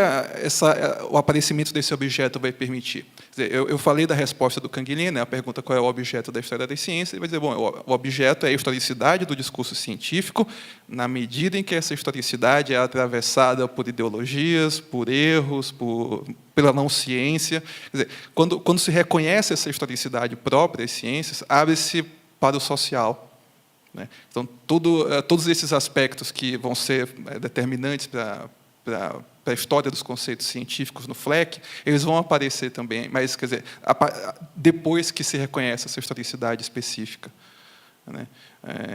o aparecimento desse objeto vai permitir? Quer dizer, eu falei da resposta do Canguilhem, né, a pergunta qual é o objeto da história das ciências, ele vai dizer, bom, o objeto é a historicidade do discurso científico, na medida em que essa historicidade é atravessada por ideologias, por erros, pela não-ciência. Quer dizer, quando se reconhece essa historicidade própria das ciências, abre-se para o social. Né? Então, todos esses aspectos que vão ser determinantes para a história dos conceitos científicos no FLEC, eles vão aparecer também, mas, quer dizer, depois que se reconhece essa historicidade específica. Né?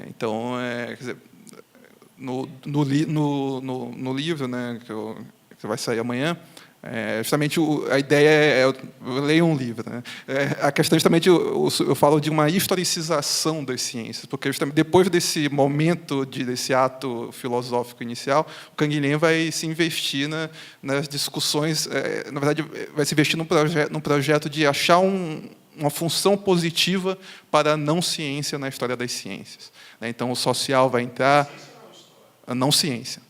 Então, quer dizer, no livro, né, que vai sair amanhã, justamente a ideia eu leio um livro. Né? A questão, justamente, eu falo de uma historicização das ciências, porque justamente depois desse momento, desse ato filosófico inicial, o Canguilhem vai se investir nas discussões, na verdade, vai se investir num projeto de achar uma função positiva para a não-ciência na história das ciências. Né? Então, o social vai entrar... A não-ciência.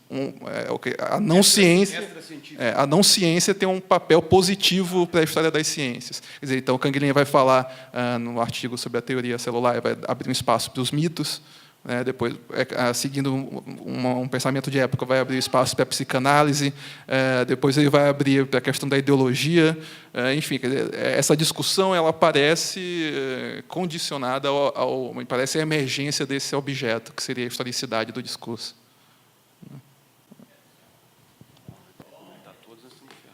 A não-ciência tem um papel positivo para a história das ciências. Quer dizer, então, o Canguilhem vai falar no artigo sobre a teoria celular, vai abrir um espaço para os mitos, né? Depois, seguindo um pensamento de época, vai abrir espaço para a psicanálise, depois ele vai abrir para a questão da ideologia. Enfim, quer dizer, essa discussão ela parece condicionada me parece, à emergência desse objeto, que seria a historicidade do discurso.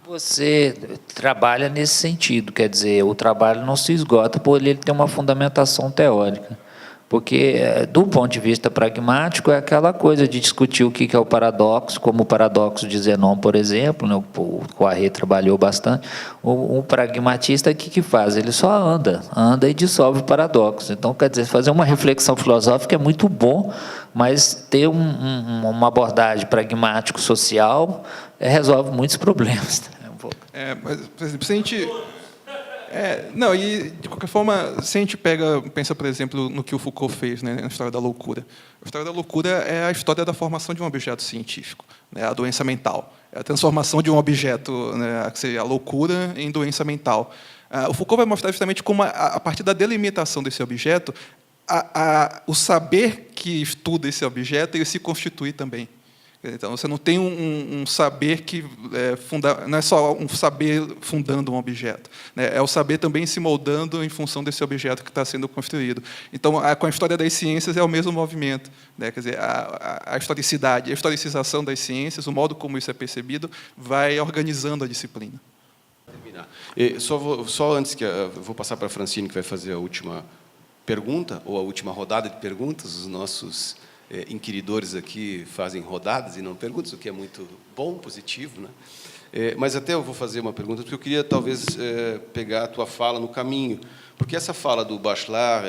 Você trabalha nesse sentido, quer dizer, o trabalho não se esgota por ele ter uma fundamentação teórica. Porque, do ponto de vista pragmático, é aquela coisa de discutir o que é o paradoxo, como o paradoxo de Zenon, por exemplo, né, o Poiré trabalhou bastante. O pragmatista, o que faz? Ele só anda e dissolve o paradoxo. Então, quer dizer, fazer uma reflexão filosófica é muito bom, mas ter uma abordagem pragmático-social resolve muitos problemas. Mas, por exemplo, se a gente... de qualquer forma, se a gente pensa, por exemplo, no que o Foucault fez, né, na História da Loucura. A História da Loucura é a história da formação de um objeto científico, né, a doença mental. É a transformação de um objeto, né, que seria a loucura, em doença mental. O Foucault vai mostrar justamente como, a partir da delimitação desse objeto, o saber que estuda esse objeto ele se constitui também. Então, você não tem um saber que não é só um saber fundando um objeto, né? É o saber também se moldando em função desse objeto que está sendo construído. Então, com a história das ciências é o mesmo movimento, né? Quer dizer, a historicidade, a historicização das ciências, o modo como isso é percebido, vai organizando a disciplina. Só antes que eu vou passar para a Francine, que vai fazer a última pergunta, ou a última rodada de perguntas. Os nossos inquiridores aqui fazem rodadas e não perguntas, o que é muito bom, positivo, né? Mas até eu vou fazer uma pergunta, porque eu queria, talvez, pegar a tua fala no caminho, porque essa fala do Bachelard,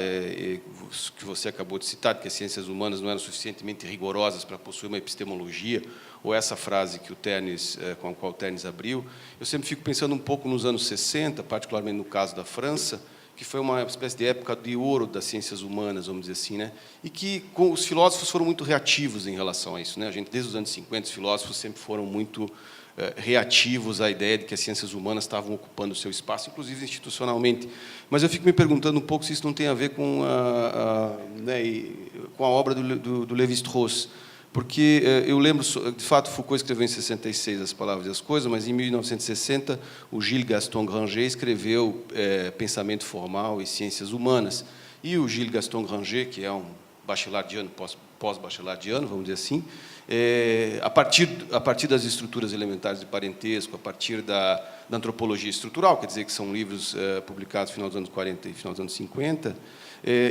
que você acabou de citar, que as ciências humanas não eram suficientemente rigorosas para possuir uma epistemologia, ou essa frase que com a qual o Ternes abriu, eu sempre fico pensando um pouco nos anos 60, particularmente no caso da França, que foi uma espécie de época de ouro das ciências humanas, vamos dizer assim, né? E que os filósofos foram muito reativos em relação a isso, né? A gente, desde os anos 50, os filósofos sempre foram muito reativos à ideia de que as ciências humanas estavam ocupando o seu espaço, inclusive institucionalmente. Mas eu fico me perguntando um pouco se isso não tem a ver com a obra do Lévi-Strauss, porque eu lembro, de fato, Foucault escreveu em 66 As Palavras e as Coisas, mas em 1960 o Gilles Gaston Granger escreveu Pensamento Formal e Ciências Humanas. E o Gilles Gaston Granger, que é um bachelardiano, pós-bachelardiano, vamos dizer assim, a partir das estruturas elementares de parentesco, a partir da antropologia estrutural, quer dizer que são livros publicados no final dos anos 40 e final dos anos 50,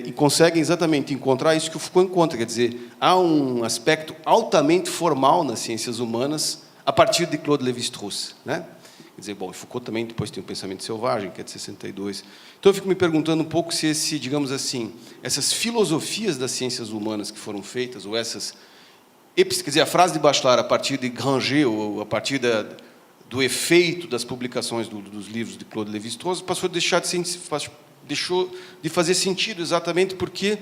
e conseguem exatamente encontrar isso que o Foucault encontra, quer dizer, há um aspecto altamente formal nas ciências humanas a partir de Claude Lévi-Strauss, né? Quer dizer, bom, Foucault também depois tem o Pensamento Selvagem, que é de 62. Então eu fico me perguntando um pouco se digamos assim, essas filosofias das ciências humanas que foram feitas, ou quer dizer, a frase de Bachelard a partir de Granger, ou a partir do efeito das publicações dos livros de Claude Lévi-Strauss, deixou de fazer sentido exatamente porque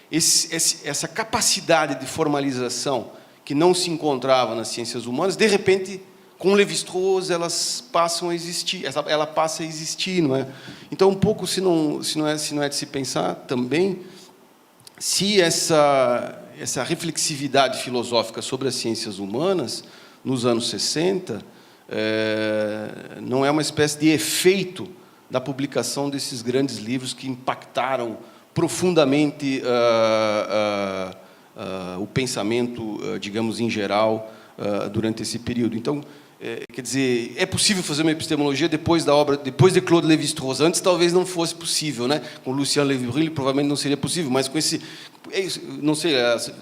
essa capacidade de formalização que não se encontrava nas ciências humanas, de repente, com Lévi-Strauss, ela passa a existir, não é? Então, um pouco, se não é de se pensar também, se essa reflexividade filosófica sobre as ciências humanas, nos anos 60, não é uma espécie de efeito da publicação desses grandes livros que impactaram profundamente o pensamento, digamos, em geral, durante esse período. Então, quer dizer, é possível fazer uma epistemologia depois de Claude Lévi-Strauss. Antes talvez não fosse possível, né? Com Lucien Lévy-Bruhl provavelmente não seria possível, mas com não sei,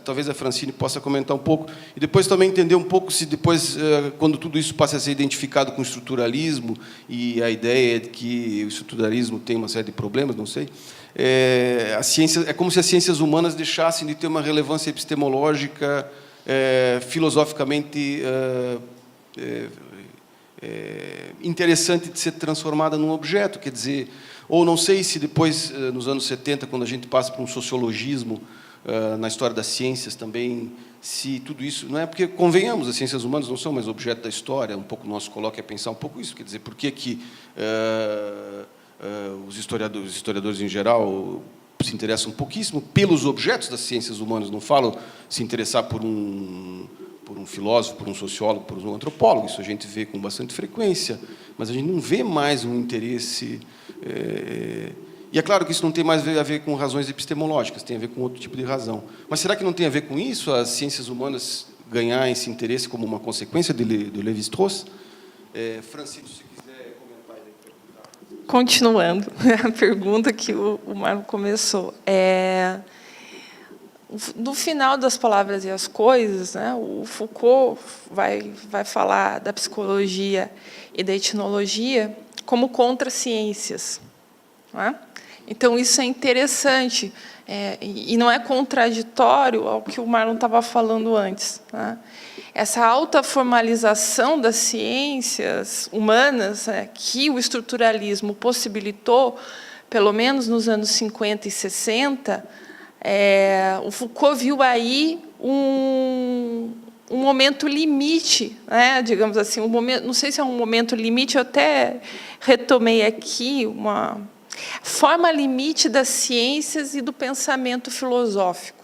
talvez a Francine possa comentar um pouco, e depois também entender um pouco se depois, quando tudo isso passa a ser identificado com o estruturalismo, e a ideia de que o estruturalismo tem uma série de problemas, não sei, é como se as ciências humanas deixassem de ter uma relevância epistemológica, filosoficamente interessante de ser transformada num objeto, quer dizer, ou não sei se depois, nos anos 70, quando a gente passa por um sociologismo na história das ciências também, se tudo isso, não é porque, convenhamos, as ciências humanas não são mais objeto da história, um pouco o nosso colóquio é pensar um pouco isso, quer dizer, por que os historiadores em geral se interessam pouquíssimo pelos objetos das ciências humanas, não falam se interessar por um filósofo, por um sociólogo, por um antropólogo, isso a gente vê com bastante frequência, mas a gente não vê mais um interesse... E é claro que isso não tem mais a ver com razões epistemológicas, tem a ver com outro tipo de razão. Mas será que não tem a ver com isso, as ciências humanas ganhar esse interesse como uma consequência do Lévi-Strauss? Francisco, se quiser comentar... Continuando a pergunta que o Marco começou. No final das Palavras e as Coisas, né, o Foucault vai falar da psicologia e da etnologia como contra-ciências. Né? Então, isso é interessante, e não é contraditório ao que o Marlon estava falando antes. Né? Essa alta formalização das ciências humanas, que o estruturalismo possibilitou, pelo menos nos anos 50 e 60, o Foucault viu aí um um momento limite, né? Digamos assim, um momento, não sei se é um momento limite, eu até retomei aqui uma forma limite das ciências e do pensamento filosófico.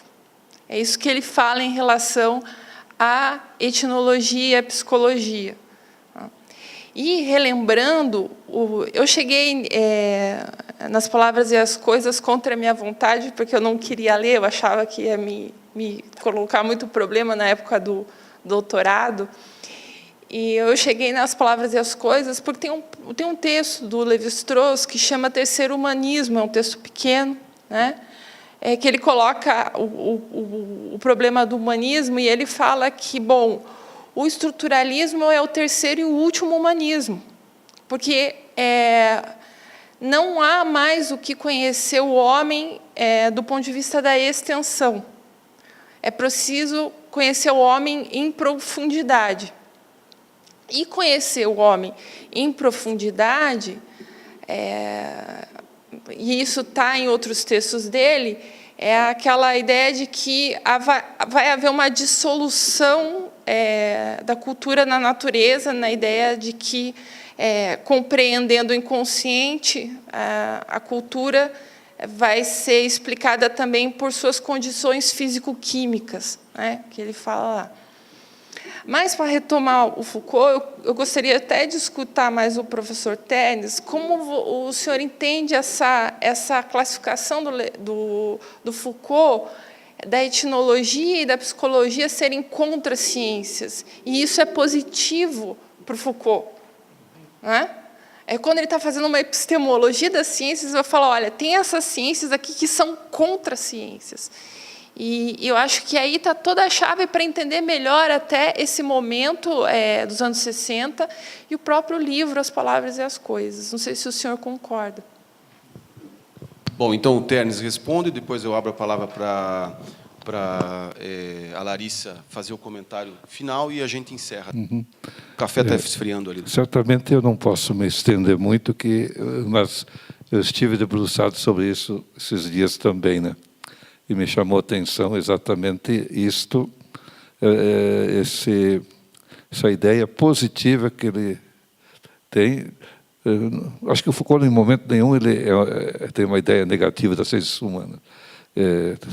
É isso que ele fala em relação à etnologia e à psicologia. E, relembrando, eu cheguei nas Palavras e as Coisas contra a minha vontade, porque eu não queria ler, eu achava que ia me colocar muito problema na época do doutorado. E eu cheguei nas Palavras e as Coisas porque tem um texto do Lévi-Strauss que chama Terceiro Humanismo, é um texto pequeno, né? Que ele coloca o problema do humanismo, e ele fala que, bom, o estruturalismo é o terceiro e o último humanismo, porque não há mais o que conhecer o homem do ponto de vista da extensão. É preciso conhecer o homem em profundidade. E conhecer o homem em profundidade, e isso está em outros textos dele, é aquela ideia de que vai haver uma dissolução da cultura na natureza, na ideia de que, compreendendo o inconsciente, a cultura vai ser explicada também por suas condições físico-químicas, né, que ele fala lá. Mas, para retomar o Foucault, eu gostaria até de escutar mais o professor Tênis, como o senhor entende essa classificação do Foucault, da etnologia e da psicologia serem contra-ciências. E isso é positivo para o Foucault, né? Quando ele está fazendo uma epistemologia das ciências, ele vai falar, olha, tem essas ciências aqui que são contra-ciências. E eu acho que aí está toda a chave para entender melhor até esse momento dos anos 60 e o próprio livro, As Palavras e as Coisas. Não sei se o senhor concorda. Bom, então o Ternes responde, depois eu abro a palavra para a Larissa fazer o comentário final e a gente encerra. Uhum. O café está esfriando ali. Certamente eu não posso me estender muito, mas eu estive debruçado sobre isso esses dias também, né? E me chamou a atenção exatamente isto, essa ideia positiva que ele tem. Acho que o Foucault, em momento nenhum, ele tem uma ideia negativa das ciências humanas,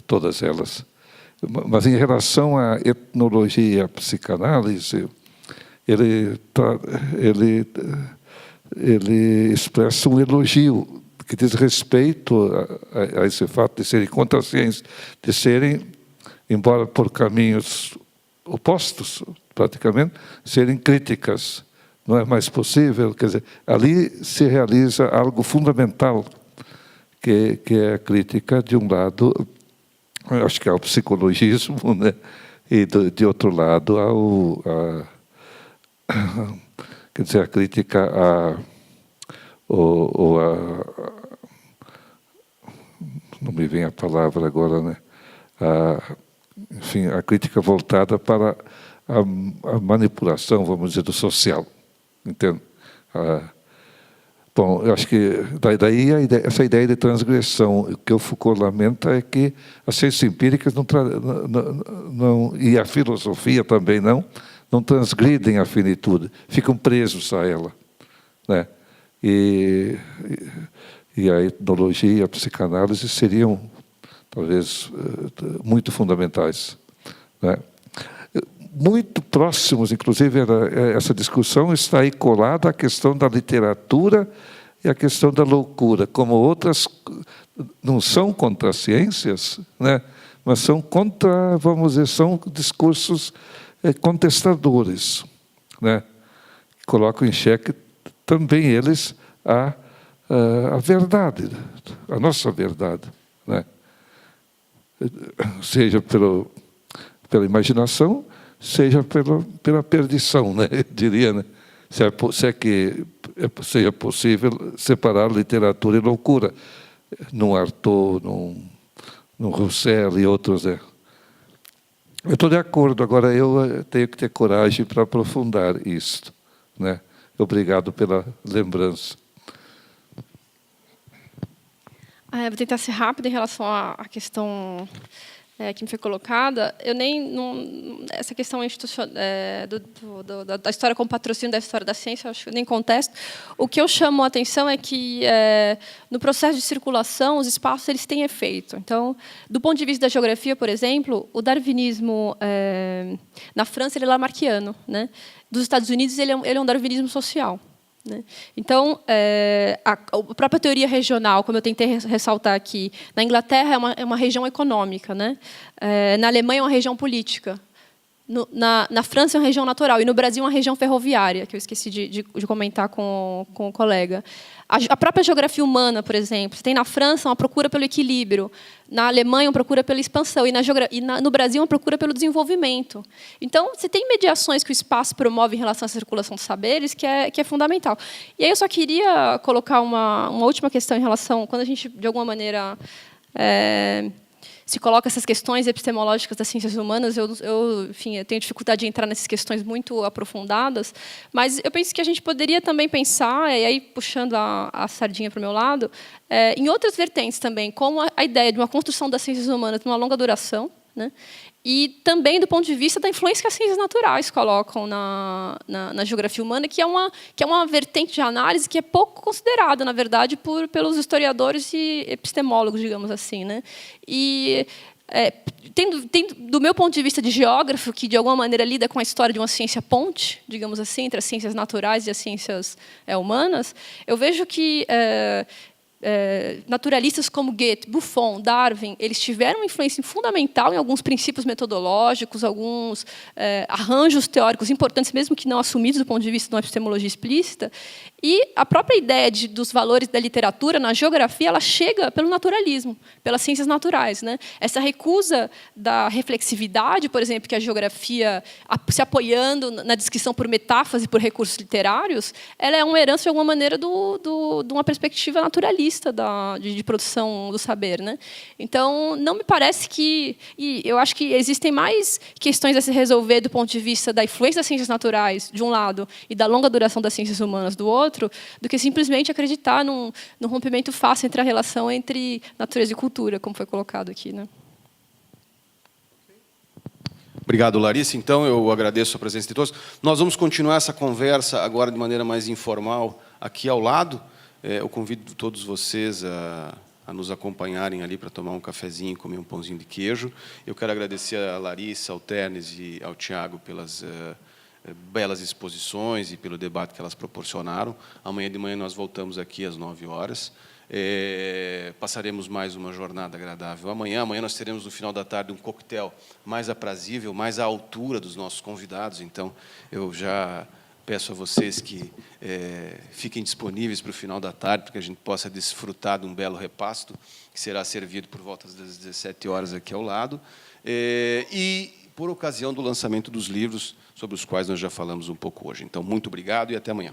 todas elas. Mas, em relação à etnologia e à psicanálise, ele expressa um elogio que diz respeito a esse fato de serem contra a ciência, de serem, embora por caminhos opostos, praticamente, serem críticas. Não é mais possível, quer dizer, ali se realiza algo fundamental, que é a crítica, de um lado, acho que ao psicologismo, né? E de outro lado, quer dizer, a crítica não me vem a palavra agora, né? Enfim, a crítica voltada para a manipulação, vamos dizer, do social, entende? Bom, eu acho que daí essa ideia de transgressão, o que o Foucault lamenta é que as ciências empíricas e a filosofia também não transgridem a finitude, ficam presos a ela, né? E a etnologia e a psicanálise seriam, talvez, muito fundamentais, né? Muito próximos, inclusive, essa discussão está aí colada à questão da literatura e à questão da loucura, como outras não são contra as ciências, né? Mas são contra, vamos dizer, são discursos contestadores, né? Colocam em xeque também eles a verdade, a nossa verdade, né? Seja pela imaginação, seja pela perdição, né? Eu diria, né? Se é que seja possível separar literatura e loucura, num Artaud, num Roussel e outros, né? Eu estou de acordo, agora eu tenho que ter coragem para aprofundar isto, né? Obrigado pela lembrança. Vou tentar ser rápida em relação à questão que me foi colocada, eu essa questão da história como patrocínio da história da ciência, eu acho que nem contesto. O que eu chamo a atenção é que, no processo de circulação, os espaços eles têm efeito. Então, do ponto de vista da geografia, por exemplo, o darwinismo na França ele é lamarckiano, né? Dos Estados Unidos ele é um darwinismo social. Né? Então, a própria teoria regional, como eu tentei ressaltar aqui, na Inglaterra é uma região econômica, né? Na Alemanha é uma região política, na França é uma região natural, e no Brasil é uma região ferroviária, que eu esqueci de comentar com o colega. A própria geografia humana, por exemplo, você tem na França uma procura pelo equilíbrio, na Alemanha uma procura pela expansão, e no Brasil uma procura pelo desenvolvimento. Então, você tem mediações que o espaço promove em relação à circulação dos saberes, que é fundamental. E aí eu só queria colocar uma última questão em relação, quando a gente, de alguma maneira, se coloca essas questões epistemológicas das ciências humanas, enfim, eu tenho dificuldade de entrar nessas questões muito aprofundadas, mas eu penso que a gente poderia também pensar, e aí puxando a sardinha para o meu lado, em outras vertentes também, como a ideia de uma construção das ciências humanas de uma longa duração, né? E também do ponto de vista da influência que as ciências naturais colocam na geografia humana, que é uma vertente de análise que é pouco considerada, na verdade, pelos historiadores e epistemólogos, digamos assim, né? E do meu ponto de vista de geógrafo, que de alguma maneira lida com a história de uma ciência ponte, digamos assim, entre as ciências naturais e as ciências humanas, eu vejo que naturalistas como Goethe, Buffon, Darwin, eles tiveram uma influência fundamental em alguns princípios metodológicos, alguns arranjos teóricos importantes, mesmo que não assumidos do ponto de vista de uma epistemologia explícita. E a própria ideia dos valores da literatura na geografia, ela chega pelo naturalismo, pelas ciências naturais, né? Essa recusa da reflexividade, por exemplo, que a geografia, se apoiando na descrição por metáforas e por recursos literários, ela é uma herança, de alguma maneira, de uma perspectiva naturalista de produção do saber, né? Então, não me parece que... E eu acho que existem mais questões a se resolver do ponto de vista da influência das ciências naturais, de um lado, e da longa duração das ciências humanas, do outro, do que simplesmente acreditar num rompimento fácil entre a relação entre natureza e cultura, como foi colocado aqui, né? Obrigado, Larissa. Então, eu agradeço a presença de todos. Nós vamos continuar essa conversa agora de maneira mais informal aqui ao lado. Eu convido todos vocês a nos acompanharem ali para tomar um cafezinho e comer um pãozinho de queijo. Eu quero agradecer a Larissa, ao Ternes e ao Tiago pelas belas exposições e pelo debate que elas proporcionaram. Amanhã de manhã nós voltamos aqui às 9 horas. Passaremos mais uma jornada agradável amanhã. Amanhã nós teremos, no final da tarde, um coquetel mais aprazível, mais à altura dos nossos convidados. Então, eu já peço a vocês que fiquem disponíveis para o final da tarde, para que a gente possa desfrutar de um belo repasto, que será servido por volta das 17 horas aqui ao lado. E por ocasião do lançamento dos livros, sobre os quais nós já falamos um pouco hoje. Então, muito obrigado e até amanhã.